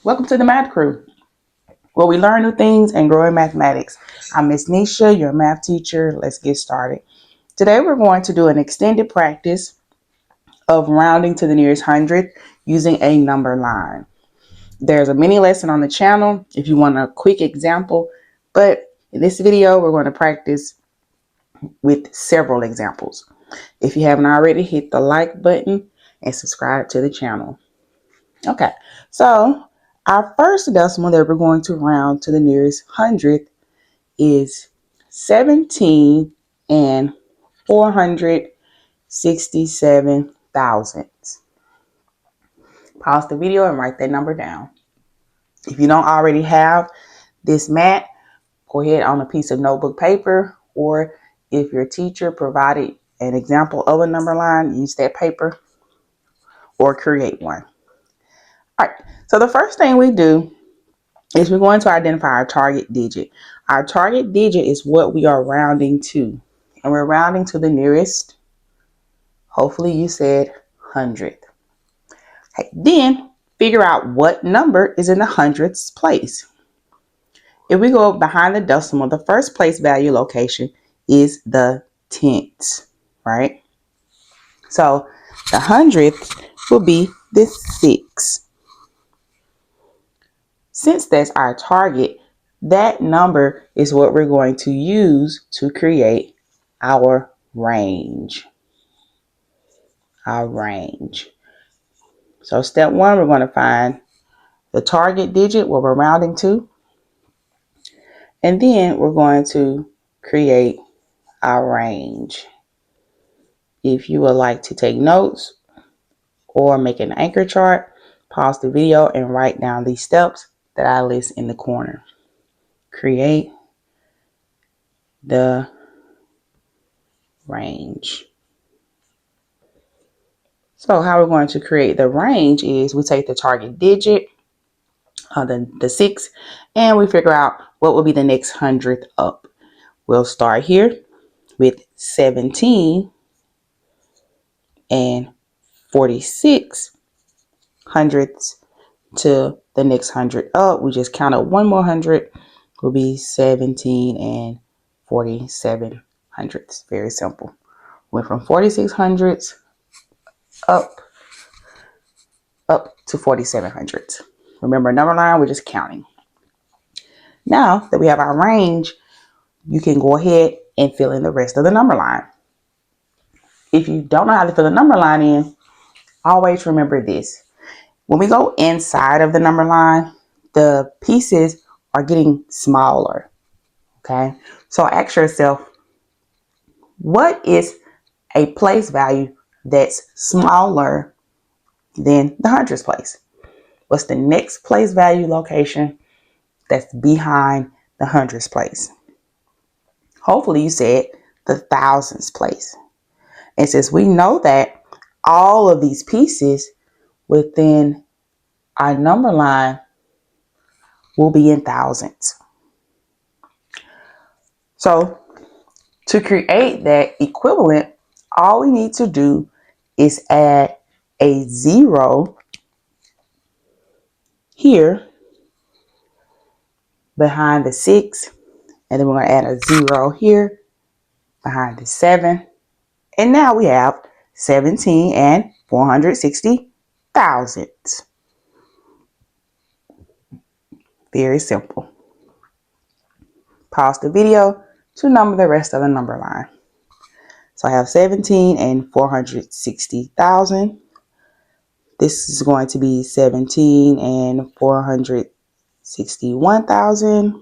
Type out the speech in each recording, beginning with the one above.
Welcome to the Math Crew, where we learn new things and grow in mathematics. I'm Miss Nisha, your math teacher. Let's get started. Today we're going to do an extended practice of rounding to the nearest hundredth using a number line. There's a mini lesson on the channel if you want a quick example, but in this video we're going to practice with several examples. If you haven't already, hit the like button and subscribe to the channel. Okay, so our first decimal that we're going to round to the nearest hundredth is 17 and 467 thousandths. Pause the video and write that number down. If you don't already have this mat, go ahead on a piece of notebook paper, or if your teacher provided an example of a number line, use that paper or create one. All right, so the first thing we do is we're going to identify our target digit. Our target digit is what we are rounding to, and we're rounding to the nearest, hopefully you said hundredth. Okay, then figure out what number is in the hundredths place. If we go behind the decimal, the first place value location is the tenths, right? So the hundredth will be the 6. Since that's our target, that number is what we're going to use to create our range. So step 1, we're going to find the target digit, what we're rounding to. And then we're going to create our range. If you would like to take notes or make an anchor chart, pause the video and write down these steps that I list in the corner. Create the range. So how we're going to create the range is we take the target digit, the 6, and we figure out what will be the next hundredth up. We'll start here with 17 and 46 hundredths to the next hundred up. We just count up one more hundred, will be 17 and 47 hundredths. Very simple. Went from 46 hundredths up to 47 hundredths. Remember, number line, we're just counting. Now that we have our range, you can go ahead and fill in the rest of the number line. If you don't know how to fill the number line in, always remember this. When we go inside of the number line, the pieces are getting smaller. Okay, so ask yourself, what is a place value that's smaller than the hundredths place? What's the next place value location that's behind the hundredths place? Hopefully you said the thousandths place. And since we know that all of these pieces within our number line will be in thousands. So to create that equivalent, all we need to do is add a 0 here behind the 6, and then we're going to add a 0 here behind the 7, and now we have 17 and 460 thousandths. Very simple. Pause the video to number the rest of the number line. So I have 17 and 460,000. This is going to be 17 and 461,000.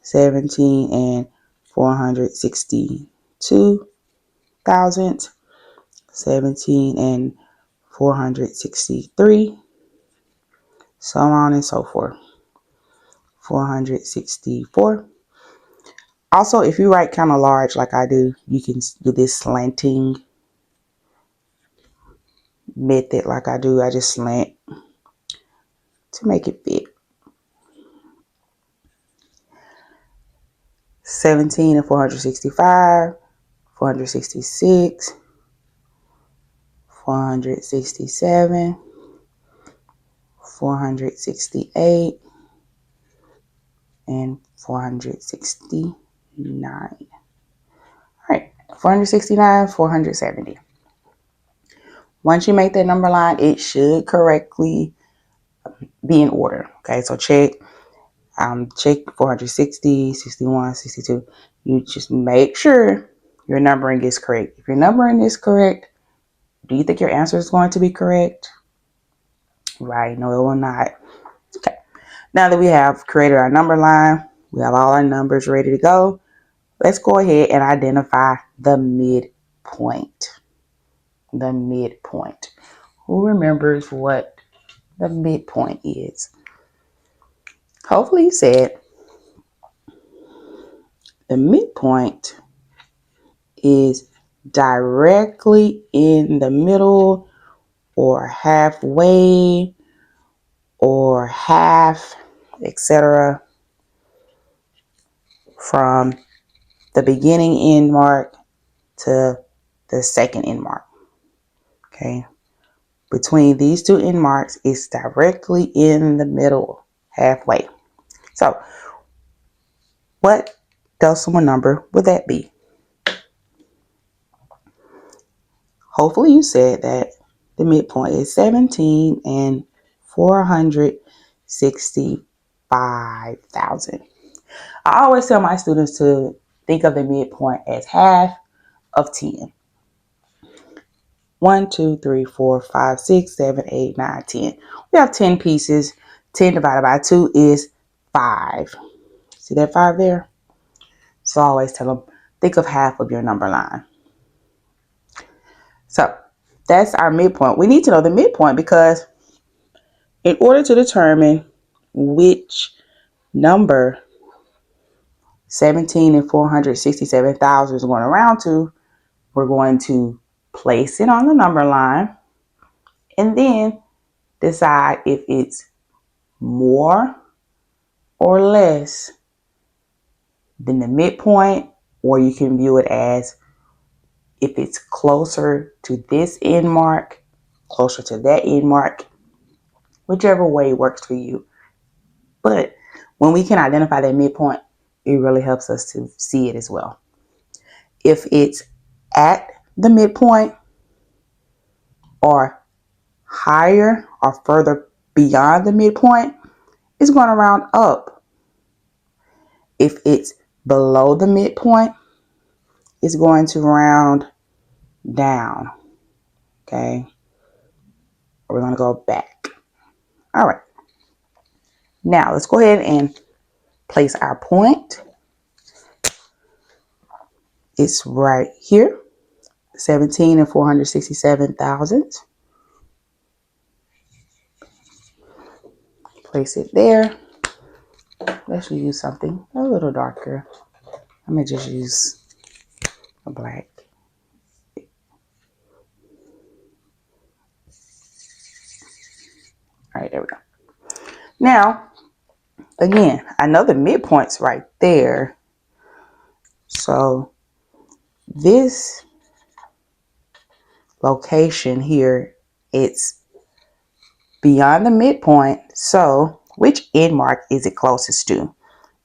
17 and 462,000. 17 and 463. So on and so forth. 464. Also, if you write kind of large like I do, you can do this slanting method like I do. I just slant to make it fit. 17 and 465, 466, 467, 468, and 469. All right, 469, 470. Once you make that number line, it should correctly be in order. Okay, so check 460, 61, 62. You just make sure your numbering is correct. If your numbering is correct, do you think your answer is going to be correct? Right, no, it will not. Okay, now that we have created our number line, we have all our numbers ready to go. Let's go ahead and identify the midpoint. The midpoint. Who remembers what the midpoint is? Hopefully you said the midpoint is directly in the middle or halfway or half, etc. from the beginning end mark to the second end mark. Okay. Between these two end marks is directly in the middle, halfway. So what decimal number would that be? Hopefully you said that the midpoint is 17 and 465,000. I always tell my students to think of the midpoint as half of 10. 1, 2, 3, 4, 5, 6, 7, 8, 9, 10. We have 10 pieces. 10 divided by 2 is 5. See that 5 there? So I always tell them, think of half of your number line. So that's our midpoint. We need to know the midpoint because in order to determine which number 17 and 467,000 is going to round to, we're going to place it on the number line and then decide if it's more or less than the midpoint, or you can view it as if it's closer to this end mark, closer to that end mark, whichever way works for you. But when we can identify that midpoint, it really helps us to see it as well. If it's at the midpoint or higher or further beyond the midpoint, it's going to round up. If it's below the midpoint, it's going to round down. Okay. We're going to go back. All right. Now let's go ahead and place our point. It's right here. 17 and 467,000. Place it there. Let's use something a little darker. I'm going to just use a black. All right, there we go. Now, again, I know the midpoint's right there. So this location here, it's beyond the midpoint. So which end mark is it closest to?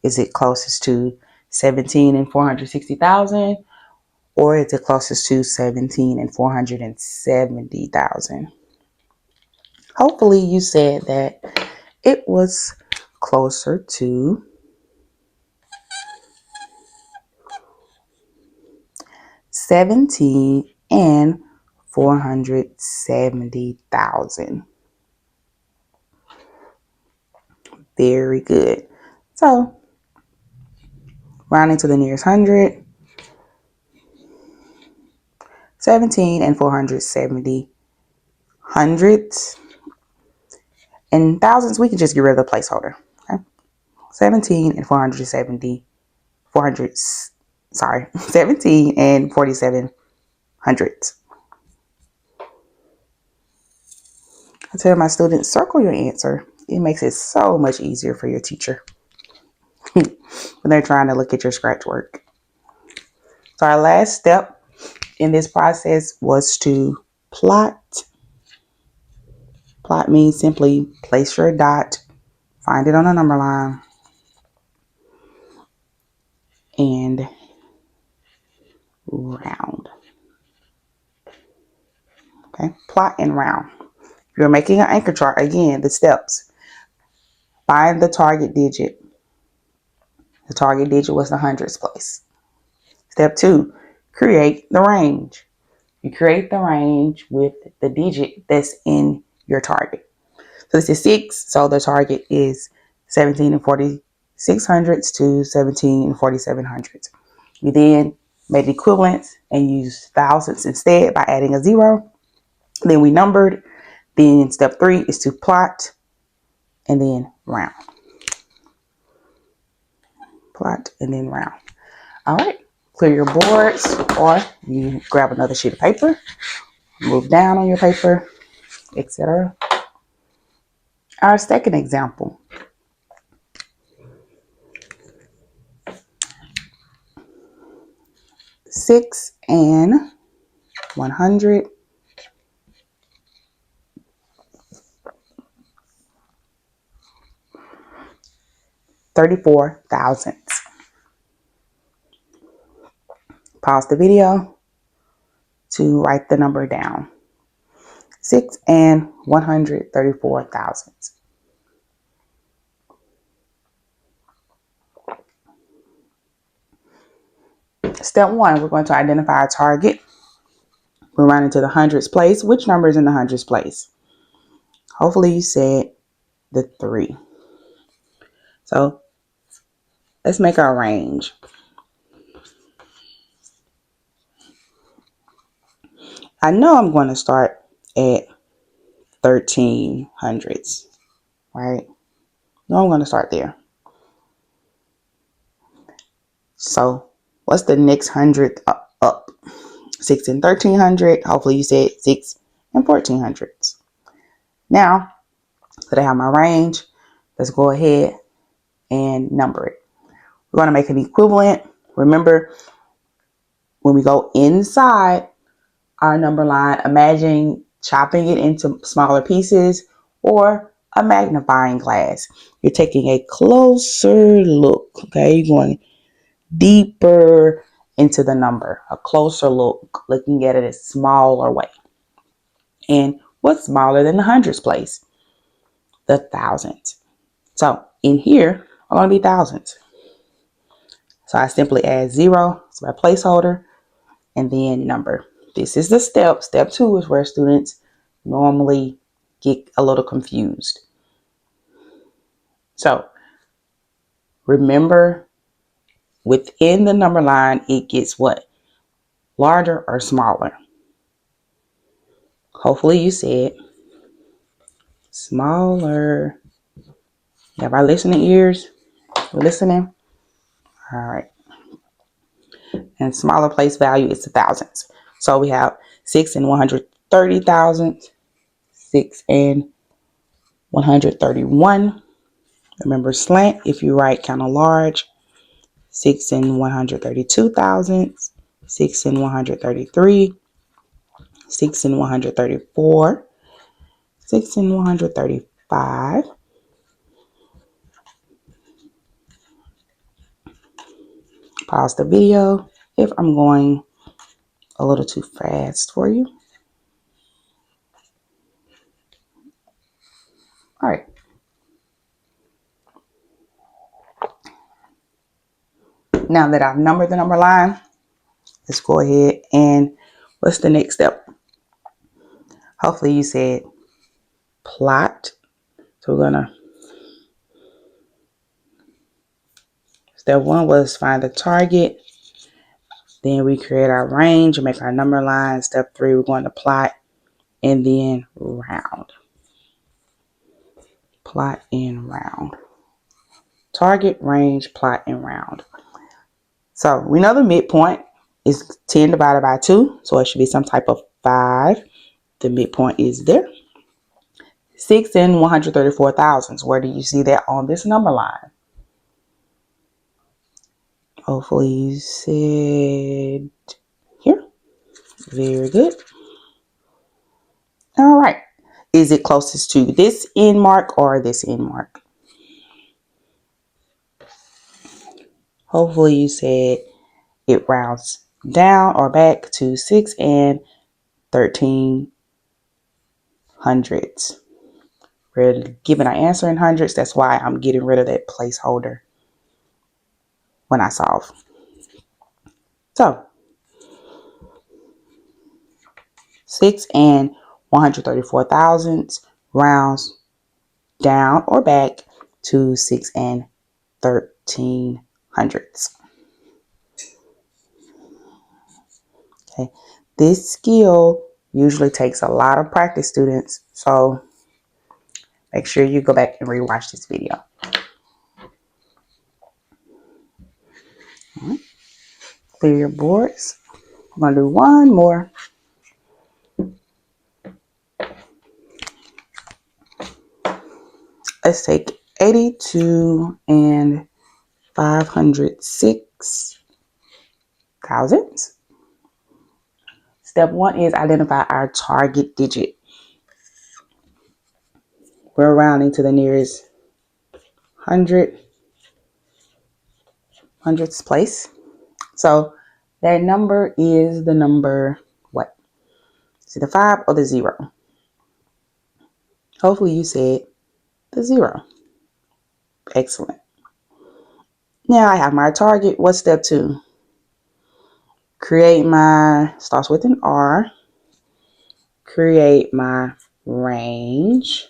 Is it closest to 17 and 460,000? Or is it closest to 17 and 470,000? Hopefully you said that it was closer to 17 and 470,000. Very good. So rounding to the nearest hundred, 17 and 470 hundredths. And thousands, we can just get rid of the placeholder. Okay? 17 and 17 and 47 hundredths. I tell my students, circle your answer. It makes it so much easier for your teacher when they're trying to look at your scratch work. So our last step in this process was to plot Plot means simply place your dot, find it on a number line, and round. Okay, plot and round. If you're making an anchor chart, again, the steps. Find the target digit. The target digit was the hundredths place. Step 2, create the range. You create the range with the digit that's in your target. So this is 6, so the target is 17 and 46 hundredths to 17 and 47 hundredths. You then made equivalents and used thousandths instead by adding a 0. Then we numbered. Then step 3 is to plot and then round. Plot and then round. All right, clear your boards, or you grab another sheet of paper, move down on your paper, etc. Our second example. 6 and 100. 34 thousandths. Pause the video to write the number down. 6 and 134 thousandths. Step 1, we're going to identify our target. We're running to the hundredths place. Which number is in the hundredths place? Hopefully you said the 3. So let's make our range. I know I'm going to start at 13 hundredths, right? No, I'm going to start there. So what's the next hundredth up? 6 and 1300. Hopefully you said 6 and 1400. Now that I have my range, let's go ahead and number it. We're going to make an equivalent. Remember, when we go inside our number line, imagine chopping it into smaller pieces or a magnifying glass. You're taking a closer look, okay? You're going deeper into the number, a closer look, looking at it a smaller way. And what's smaller than the hundredths place? The thousandths. So in here are going to be thousands. So I simply add 0 to my placeholder and then number. This is the step. Step 2 is where students normally get a little confused. So remember, within the number line, it gets what? Larger or smaller? Hopefully you said smaller. You have our listening ears? Listening? All right. And smaller place value is the thousandths. So we have 6 and 130 thousandths, 6 and 131. Remember slant if you write kind of large. 6 and 132 thousandths, 6 and 133, 6 and 134, 6 and 135. Pause the video if I'm going a little too fast for you. All right. Now that I've numbered the number line, let's go ahead and what's the next step? Hopefully you said plot. So we're gonna, step 1 was find the target. Then we create our range and make our number line. Step 3, we're going to plot and then round. Plot and round. Target, range, plot, and round. So we know the midpoint is 10 divided by 2. So it should be some type of 5. The midpoint is there. 6 and 134 thousandths. Where do you see that on this number line? Hopefully you said here. Very good. All right. Is it closest to this end mark or this end mark? Hopefully you said it rounds down or back to 6 and 13 hundredths. We're giving our answer in hundreds. That's why I'm getting rid of that placeholder when I solve. So 6 and 134 thousandths rounds down or back to 6 and 13 hundredths. Okay, this skill usually takes a lot of practice, students, so make sure you go back and rewatch this video. All right. Clear your boards. I'm going to do one more. Let's take 82 and 506 thousandths. Step 1 is identify our target digit. We're rounding to the nearest hundredths place. So that number is the number what? Is it the 5 or the 0? Hopefully you said the 0. Excellent. Now I have my target. What's step 2? Create my, starts with an R. Create my range.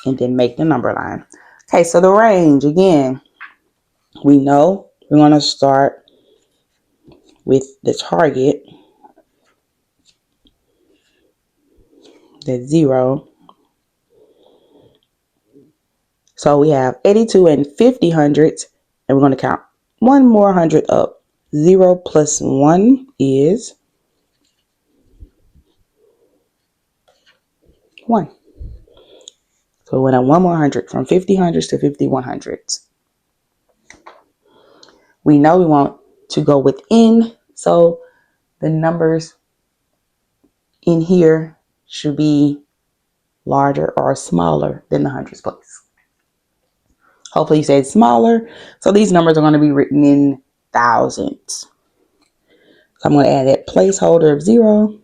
And then make the number line. Okay, so the range, again, we know we're going to start with the target, the 0. So we have 82 and 50 hundredths, and we're going to count one more hundred up. 0 plus 1 is 1. So we went up one more hundred from 50 hundredths to 51 hundredths. We know we want to go within, so the numbers in here should be larger or smaller than the hundredths place. Hopefully you said smaller. So these numbers are going to be written in thousands. So I'm going to add that placeholder of 0.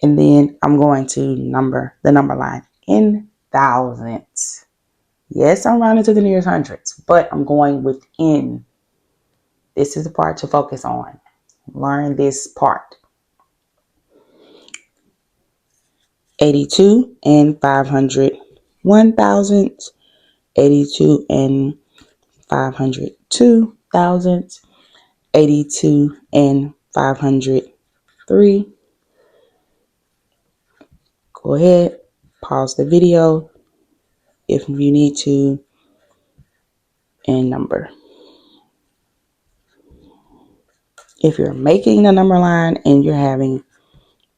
And then I'm going to number the number line in thousands. Yes, I'm rounding to the nearest hundreds, but I'm going within. This is the part to focus on. Learn this part. 82 and 501 thousandths. 82 and 502 thousandths. 82 and 503. Go ahead, pause the video if you need to, and number. If you're making the number line and you're having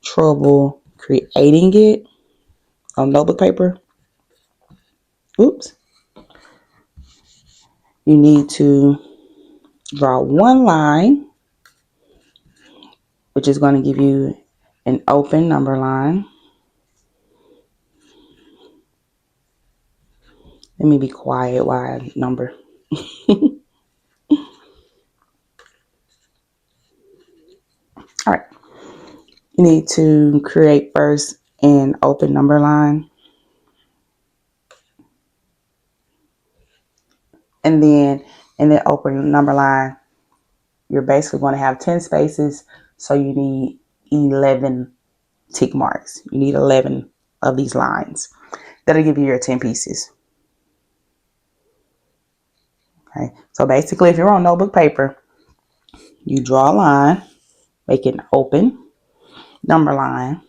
trouble creating it on notebook paper, oops, you need to draw one line, which is going to give you an open number line. Let me be quiet while I number. All right. You need to create first an open number line. And then in the open number line, you're basically going to have 10 spaces. So you need 11 tick marks. You need 11 of these lines. That'll give you your 10 pieces. Okay. So basically, if you're on notebook paper, you draw a line, make it an open number line,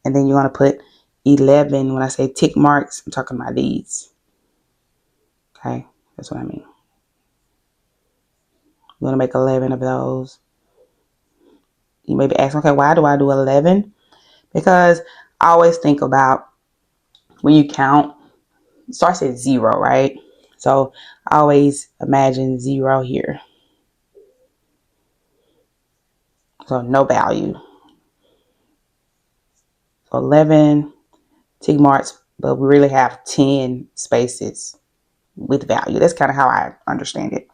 and then you want to put 11. When I say tick marks, I'm talking about these. Okay, that's what I mean. You want to make 11 of those. You may be asking, okay, why do I do 11? Because I always think about when you count, it starts at 0, right? So I always imagine 0 here. So no value. 11 tick marks, but we really have 10 spaces with value. That's kind of how I understand it.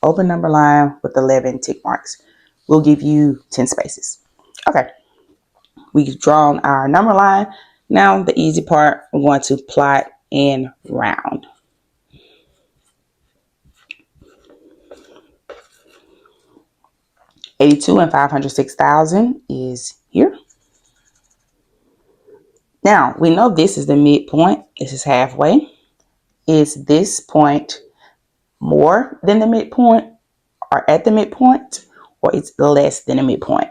Open number line with 11 tick marks will give you 10 spaces. Okay, we've drawn our number line. Now the easy part, we're going to plot and round. $82 and 506,000 is here. Now we know this is the midpoint. This is halfway. Is this point more than the midpoint, or at the midpoint, or it's less than the midpoint?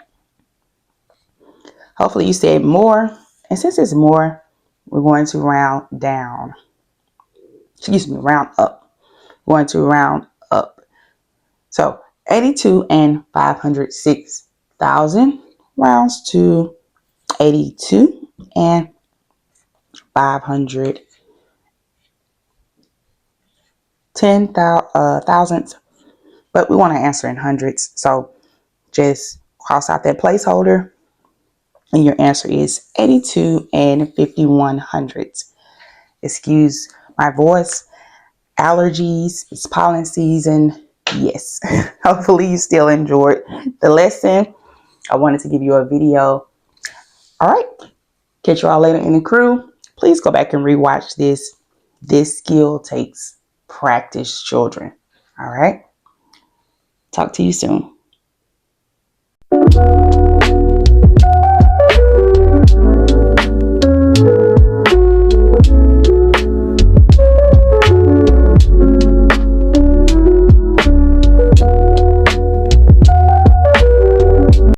Hopefully you said more. And since it's more, we're going to round down. Excuse me, round up. We're going to round up. So 82 and 506,000 rounds to 82 and 510,000. But we want to answer in hundreds. So just cross out that placeholder. And your answer is 82 and 51 hundredths. Excuse my voice, allergies, it's pollen season. Yes. Hopefully you still enjoyed the lesson. I wanted to give you a video. All right. Catch you all later in the crew. Please go back and rewatch this. This skill takes practice, children. All right. Talk to you soon.